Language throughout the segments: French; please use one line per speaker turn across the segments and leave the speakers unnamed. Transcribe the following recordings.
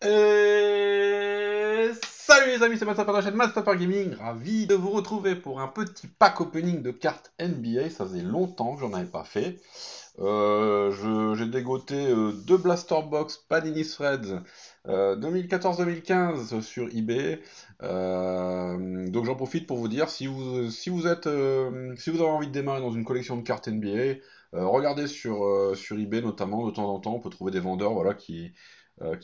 Et salut les amis, c'est Mastapher de la chaîne Mastapher Gaming, ravi de vous retrouver pour un petit pack opening de cartes NBA, ça faisait longtemps que j'en avais pas fait. J'ai dégoté deux Blaster Box Panini Threads 2014-2015 sur eBay. Donc j'en profite pour vous dire, si vous avez envie de démarrer dans une collection de cartes NBA, regardez sur eBay notamment, de temps en temps, on peut trouver des vendeurs voilà, qui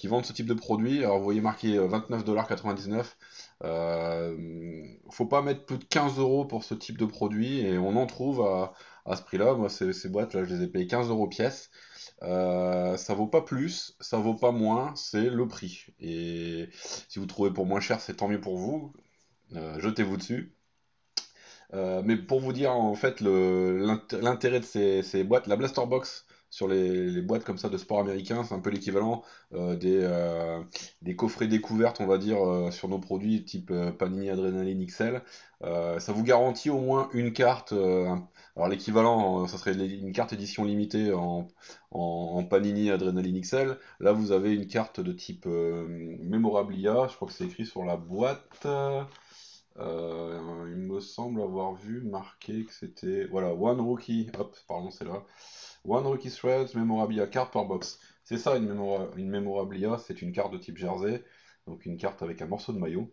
vendent ce type de produit. Alors vous voyez marqué 29,99 $. Faut pas mettre plus de 15 € pour ce type de produit et on en trouve à ce prix-là. Moi, ces boîtes, là, je les ai payées 15 € pièce. Ça vaut pas plus, ça vaut pas moins, c'est le prix. Et si vous trouvez pour moins cher, c'est tant mieux pour vous. Jetez-vous dessus. Mais pour vous dire en fait l'intérêt de ces boîtes, la Blaster Box sur les boîtes comme ça de sport américain, c'est un peu l'équivalent des coffrets découvertes, on va dire, sur nos produits type Panini Adrenaline XL. Ça vous garantit au moins une carte. Alors l'équivalent, ça serait une carte édition limitée en Panini Adrenaline XL. Là, vous avez une carte de type Memorabilia. Je crois que c'est écrit sur la boîte. Il me semble avoir vu marqué que c'était. Voilà, One Rookie. Hop, pardon, c'est là. One Rookie Threads, Memorabilia carte par box. C'est ça une Memorabilia, c'est une carte de type jersey. Donc une carte avec un morceau de maillot.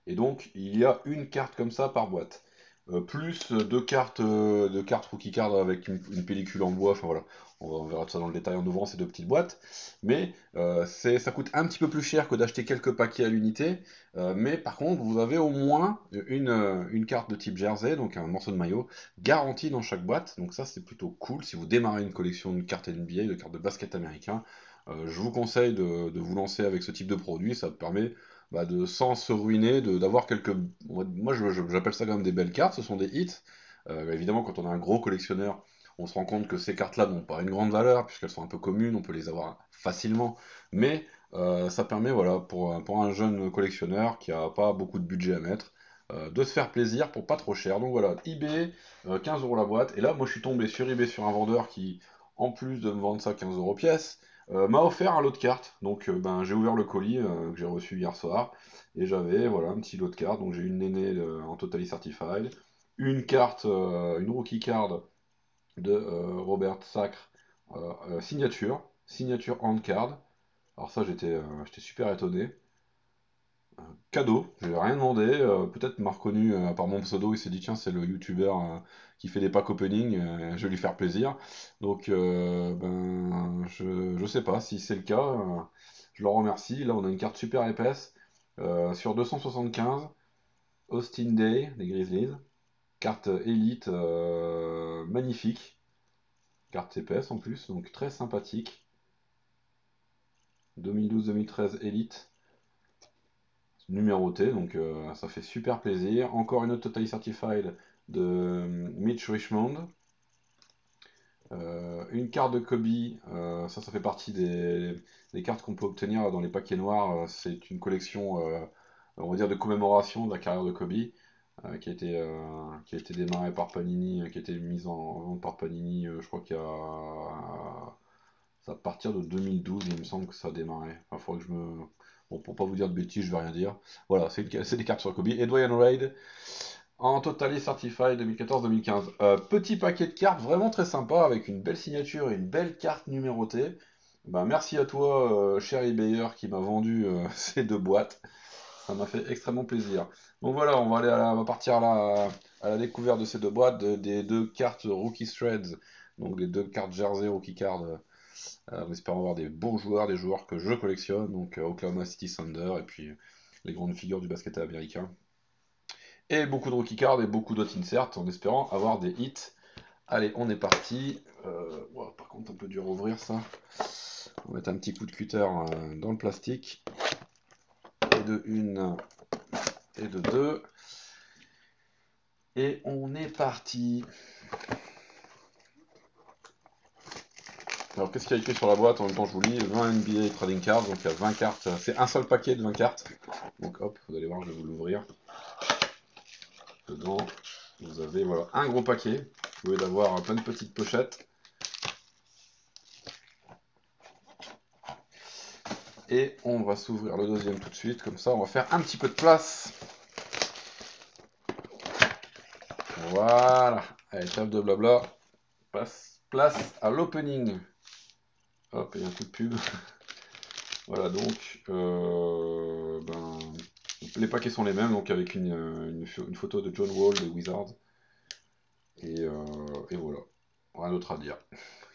Et donc, il y a une carte comme ça par boîte. Plus deux cartes rookie card avec une pellicule en bois. Enfin voilà, on verra tout ça dans le détail en ouvrant ces deux petites boîtes. Mais ça coûte un petit peu plus cher que d'acheter quelques paquets à l'unité. Mais par contre, vous avez au moins une carte de type jersey, donc un morceau de maillot, garanti dans chaque boîte. Donc ça, c'est plutôt cool. Si vous démarrez une collection de cartes NBA, de cartes de basket américain, je vous conseille de vous lancer avec ce type de produit. Ça permet sans se ruiner, d'avoir quelques. Moi, j'appelle ça quand même des belles cartes, ce sont des hits. Évidemment, quand on est un gros collectionneur, on se rend compte que ces cartes-là n'ont pas une grande valeur, puisqu'elles sont un peu communes, on peut les avoir facilement. Mais ça permet, voilà, pour un jeune collectionneur qui n'a pas beaucoup de budget à mettre, de se faire plaisir pour pas trop cher. Donc voilà, eBay, 15 € la boîte. Et là, moi, je suis tombé sur eBay sur un vendeur qui, en plus de me vendre ça 15 € pièce, m'a offert un lot de cartes. Donc j'ai ouvert le colis que j'ai reçu hier soir et j'avais voilà un petit lot de cartes. Donc j'ai une Néné en Totally Certified, une carte, une rookie card de Robert Sacre, signature hand card. Alors ça j'étais super étonné. Cadeau, je lui ai rien demandé. Peut-être m'a reconnu par mon pseudo, il s'est dit tiens c'est le youtubeur qui fait des packs opening, je vais lui faire plaisir. Donc je sais pas si c'est le cas, je le remercie. Là on a une carte super épaisse sur 275, Austin Day des Grizzlies, carte élite magnifique, carte épaisse en plus, donc très sympathique. 2012-2013 élite. Numéroté, donc ça fait super plaisir. Encore une autre Totally Certified de Mitch Richmond. Une carte de Kobe, ça fait partie des cartes qu'on peut obtenir dans les paquets noirs. C'est une collection, on va dire, de commémoration de la carrière de Kobe, qui a été démarrée par Panini, qui a été mise en vente par Panini, je crois qu'il y a c'est à partir de 2012, il me semble que ça a démarré. Enfin, faudrait que je me. Bon, pour pas vous dire de bêtises, je vais rien dire. Voilà, c'est des cartes sur Kobe. Et Dwayne Wade en Totally Certified 2014-2015. Petit paquet de cartes vraiment très sympa avec une belle signature et une belle carte numérotée. Merci à toi, cher eBayer, qui m'a vendu ces deux boîtes. Ça m'a fait extrêmement plaisir. Donc voilà, on va partir à la découverte de ces deux boîtes, des deux cartes Rookie Threads, donc des deux cartes Jersey Rookie Card, en espérant avoir des bons joueurs, des joueurs que je collectionne, donc Oklahoma City Thunder et puis les grandes figures du basket américain. Et beaucoup de rookie cards et beaucoup d'autres inserts en espérant avoir des hits. Allez, on est parti. Par contre, un peu dur à ouvrir ça. On va mettre un petit coup de cutter dans le plastique. Et de une et de deux. Et on est parti. Alors, qu'est-ce qu'il y a écrit sur la boîte? En même temps, je vous lis 20 NBA Trading Cards, donc il y a 20 cartes. C'est un seul paquet de 20 cartes. Donc, hop, vous allez voir, je vais vous l'ouvrir. Dedans, vous avez voilà, un gros paquet. Vous pouvez d'avoir plein de petites pochettes. Et on va s'ouvrir le deuxième tout de suite, comme ça on va faire un petit peu de place. Voilà, allez, trêve de blabla, place à l'opening. Hop, et un coup de pub. Voilà, donc, les paquets sont les mêmes, donc avec une photo de John Wall des Wizards. Et voilà, rien d'autre à dire.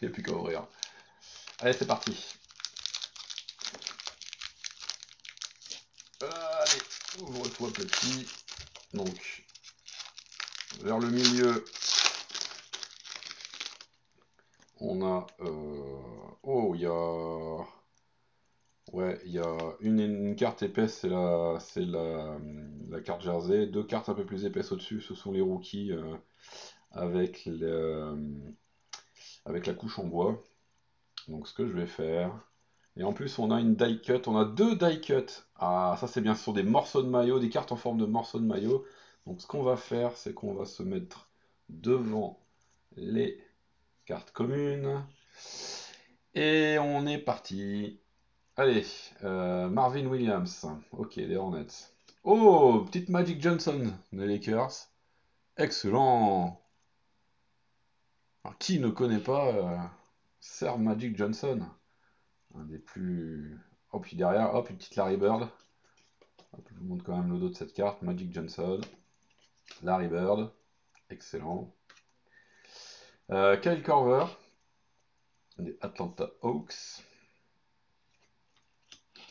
Il n'y a plus qu'à ouvrir. Allez, c'est parti. Allez, ouvre-toi petit. Donc, vers le milieu, on a... oh, il y a... Ouais, il y a une carte épaisse, c'est la carte Jersey. Deux cartes un peu plus épaisses au-dessus, ce sont les rookies avec, avec la couche en bois. Donc ce que je vais faire... Et en plus, on a une die cut, on a deux die cut. Ah, ça c'est bien, ce sont des morceaux de maillot, des cartes en forme de morceaux de maillot. Donc ce qu'on va faire, c'est qu'on va se mettre devant les cartes communes. Et on est parti. Allez, Marvin Williams. Ok, les Hornets. Oh, petite Magic Johnson des Lakers. Excellent. Alors, qui ne connaît pas Sir Magic Johnson? Un des plus... Oh, puis derrière, hop, une petite Larry Bird. Hop, je vous montre quand même le dos de cette carte. Magic Johnson, Larry Bird. Excellent. Kyle Korver des Atlanta Hawks.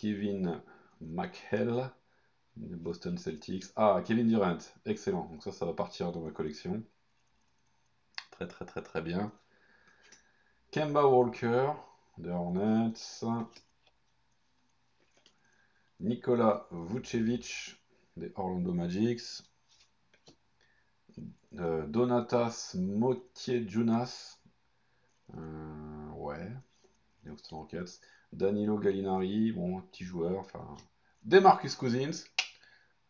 Kevin McHale des Boston Celtics. Ah, Kevin Durant. Excellent. Donc ça va partir dans ma collection. Très très très très bien. Kemba Walker des Hornets. Nikola Vucevic des Orlando Magic. Donatas Motiejunas. Ouais, des Houston Rockets. Danilo Gallinari, bon, petit joueur. Enfin, DeMarcus Cousins.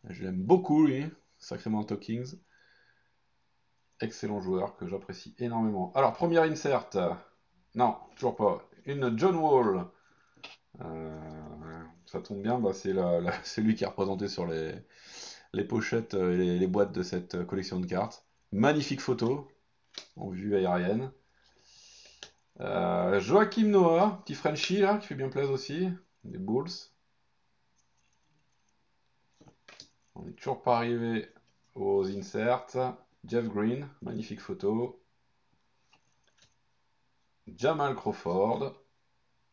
Je l'aime beaucoup, lui. Sacramento Kings. Excellent joueur que j'apprécie énormément. Alors, première insert. Non, toujours pas. Une John Wall. Ça tombe bien, bah, c'est lui qui est représenté sur les pochettes et les boîtes de cette collection de cartes. Magnifique photo en vue aérienne. Joachim Noah, petit Frenchie là, qui fait bien plaisir aussi. Des Bulls. On n'est toujours pas arrivé aux inserts. Jeff Green, magnifique photo. Jamal Crawford.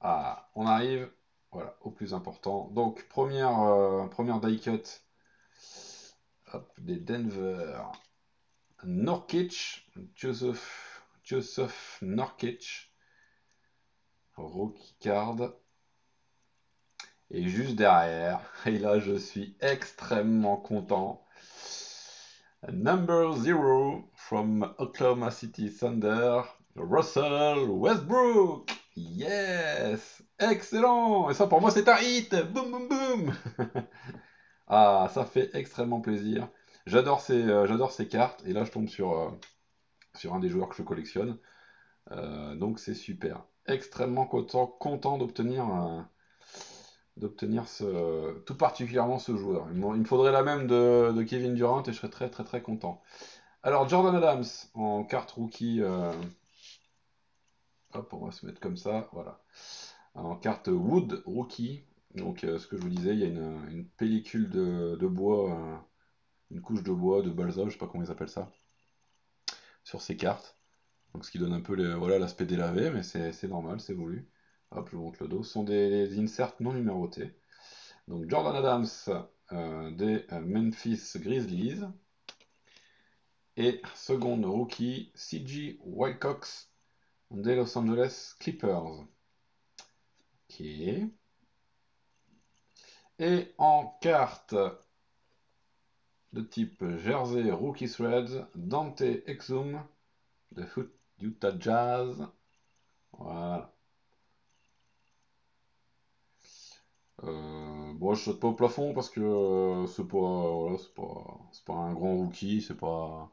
Ah, on arrive voilà, au plus important. Donc, première die cut hop, des Denver. Norkic, Joseph Norkic, rookie card. Et juste derrière, et là je suis extrêmement content. Number 0 from Oklahoma City Thunder, Russell Westbrook. Yes, excellent. Et ça pour moi c'est un hit. Boum boum boum. Ah, ça fait extrêmement plaisir. J'adore ces cartes. Et là je tombe sur un des joueurs que je collectionne. Donc c'est super. Extrêmement content d'obtenir tout particulièrement ce joueur. Il me faudrait la même de Kevin Durant et je serais très très très content. Alors Jordan Adams en carte rookie. Hop, on va se mettre comme ça. Voilà. En carte Wood rookie. Donc ce que je vous disais, il y a une pellicule de bois, une couche de bois, de balsa, je sais pas comment ils appellent ça, sur ces cartes. Donc ce qui donne un peu voilà, l'aspect délavé, mais c'est normal, c'est voulu. Hop, je vous montre le dos. Ce sont des inserts non numérotés. Donc Jordan Adams des Memphis Grizzlies. Et seconde rookie, CJ Wilcox des Los Angeles Clippers. Ok. Et en carte de type Jersey Rookie Threads, Dante Exum de Utah Jazz. Voilà. Bon, je saute pas au plafond parce que c'est pas, voilà, c'est pas un grand rookie, c'est pas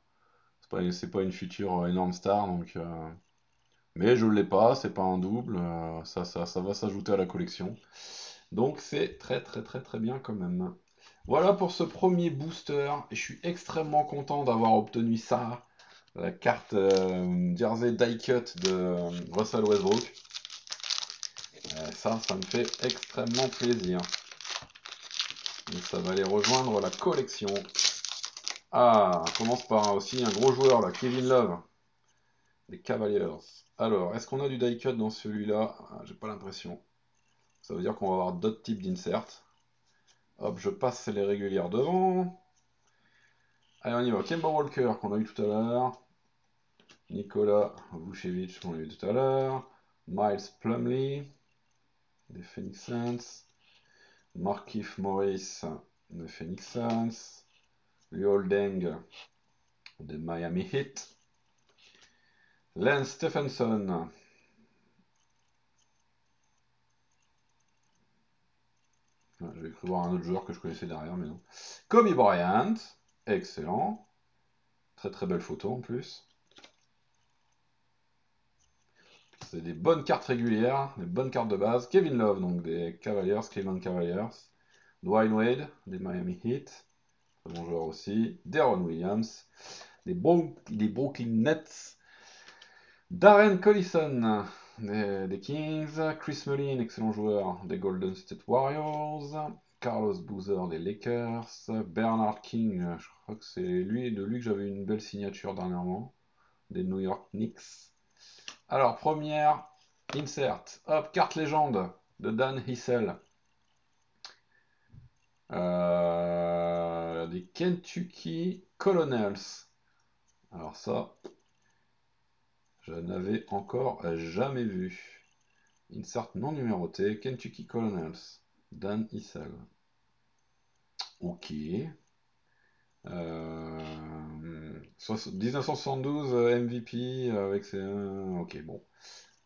une future énorme star, donc. Mais je l'ai pas, c'est pas un double, ça va s'ajouter à la collection. Donc c'est très très très très bien quand même. Voilà pour ce premier booster. Et je suis extrêmement content d'avoir obtenu ça. La carte Jersey Die Cut de Russell Westbrook. Ça me fait extrêmement plaisir. Et ça va aller rejoindre la collection. Ah, on commence par aussi un gros joueur là, Kevin Love, des Cavaliers. Alors, est-ce qu'on a du die cut dans celui-là? Ah, j'ai pas l'impression. Ça veut dire qu'on va avoir d'autres types d'insert. Hop, je passe les régulières devant. Allez, on y va. Kemba Walker, qu'on a eu tout à l'heure. Nikola Vucevic, qu'on a eu tout à l'heure. Miles Plumlee, des Phoenix Suns. Markieff Morris, des Phoenix Suns. Luol Deng, des Miami Heat. Lance Stephenson. Ouais, j'avais cru voir un autre joueur que je connaissais derrière, mais non. Kobe Bryant, excellent. Très très belle photo en plus. C'est des bonnes cartes régulières, des bonnes cartes de base. Kevin Love, donc des Cavaliers, Cleveland Cavaliers. Dwayne Wade, des Miami Heat. Très bon joueur aussi. Deron Williams, des Brooklyn Nets. Darren Collison, des Kings. Chris Mullin, excellent joueur, des Golden State Warriors. Carlos Boozer, des Lakers. Bernard King, je crois que c'est de lui que j'avais une belle signature dernièrement, des New York Knicks. Alors, première insert. Hop, carte légende de Dan Hissel. Des Kentucky Colonels. Alors ça, je n'avais encore jamais vu. Insert non numéroté, Kentucky Colonels. Dan Hissel. Ok. 1972 MVP avec ses... ok, bon.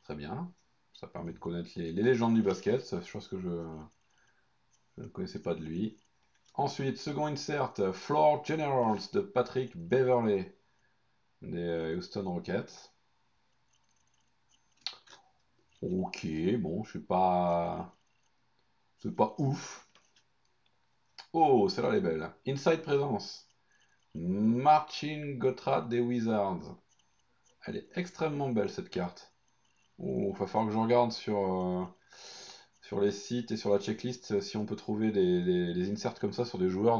Très bien. Ça permet de connaître les légendes du basket. C'est chose que je ne connaissais pas de lui. Ensuite, second insert, Floor Generals de Patrick Beverley des Houston Rockets. Ok, bon, je suis pas. C'est pas ouf. Oh, celle-là, elle est belle. Inside Presence. Marcin Gottrat des Wizards. Elle est extrêmement belle cette carte. Oh, va falloir que je regarde sur les sites et sur la checklist si on peut trouver des inserts comme ça sur des joueurs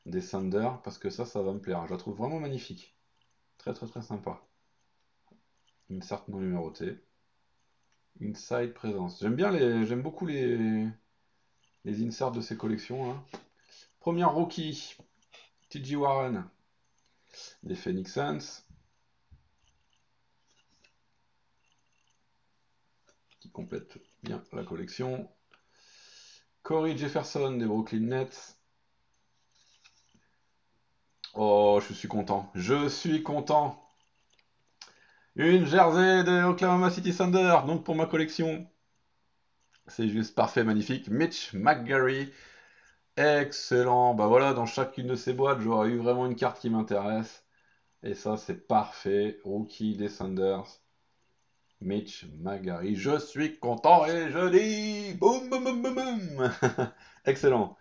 des Thunder, parce que ça va me plaire. Je la trouve vraiment magnifique. Très très très sympa. Insert non numéroté. Inside Presence. J'aime beaucoup les inserts de ces collections là. Premier rookie, TJ Warren des Phoenix Suns, qui complète bien la collection. Corey Jefferson des Brooklyn Nets. Oh, je suis content. Je suis content. Une jersey de Oklahoma City Thunder, donc pour ma collection. C'est juste parfait, magnifique. Mitch McGary. Excellent. Bah voilà, dans chacune de ces boîtes, j'aurais eu vraiment une carte qui m'intéresse. Et ça, c'est parfait. Rookie des Thunders. Mitch McGary. Je suis content et je dis boum boum boum boum boum. Excellent.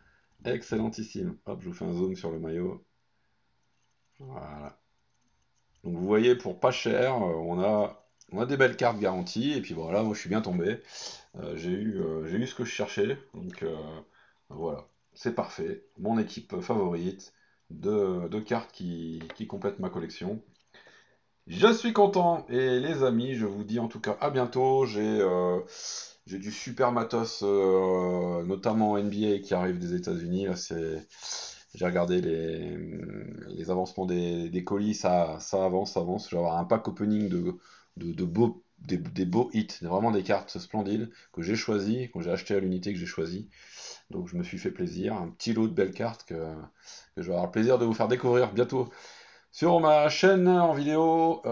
Excellentissime. Hop, je vous fais un zoom sur le maillot. Voilà. Donc vous voyez, pour pas cher, on a des belles cartes garanties. Et puis voilà, moi je suis bien tombé. J'ai eu ce que je cherchais. Donc voilà, c'est parfait. Mon équipe favorite de cartes qui complète ma collection. Je suis content. Et les amis, je vous dis en tout cas à bientôt. J'ai du super matos, notamment en NBA qui arrive des États-Unis. Là, j'ai regardé les avancements des colis, ça avance, ça avance. Je vais avoir un pack opening des beaux hits, vraiment des cartes splendides que j'ai choisies, que j'ai acheté à l'unité, que j'ai choisi. Donc je me suis fait plaisir. Un petit lot de belles cartes que je vais avoir le plaisir de vous faire découvrir bientôt sur ma chaîne en vidéo.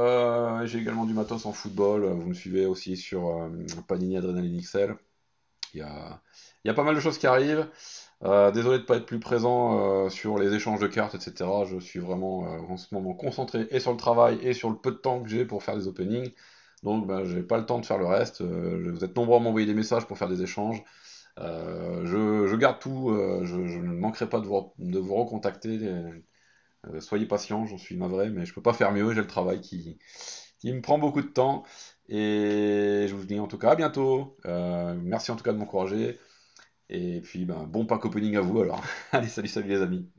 J'ai également du matos en football. Vous me suivez aussi sur Panini Adrenaline XL. Il y a, il y a pas mal de choses qui arrivent. Désolé de ne pas être plus présent sur les échanges de cartes, etc. Je suis vraiment en ce moment concentré et sur le travail et sur le peu de temps que j'ai pour faire des openings. Donc ben, j'ai pas le temps de faire le reste. Vous êtes nombreux à m'envoyer des messages pour faire des échanges. Je garde tout, je ne manquerai pas de vous recontacter. Soyez patient, j'en suis navré, mais je peux pas faire mieux, j'ai le travail qui me prend beaucoup de temps. Et je vous dis en tout cas à bientôt. Merci en tout cas de m'encourager. Et puis ben, bon pack opening à vous alors. Allez, salut, salut les amis.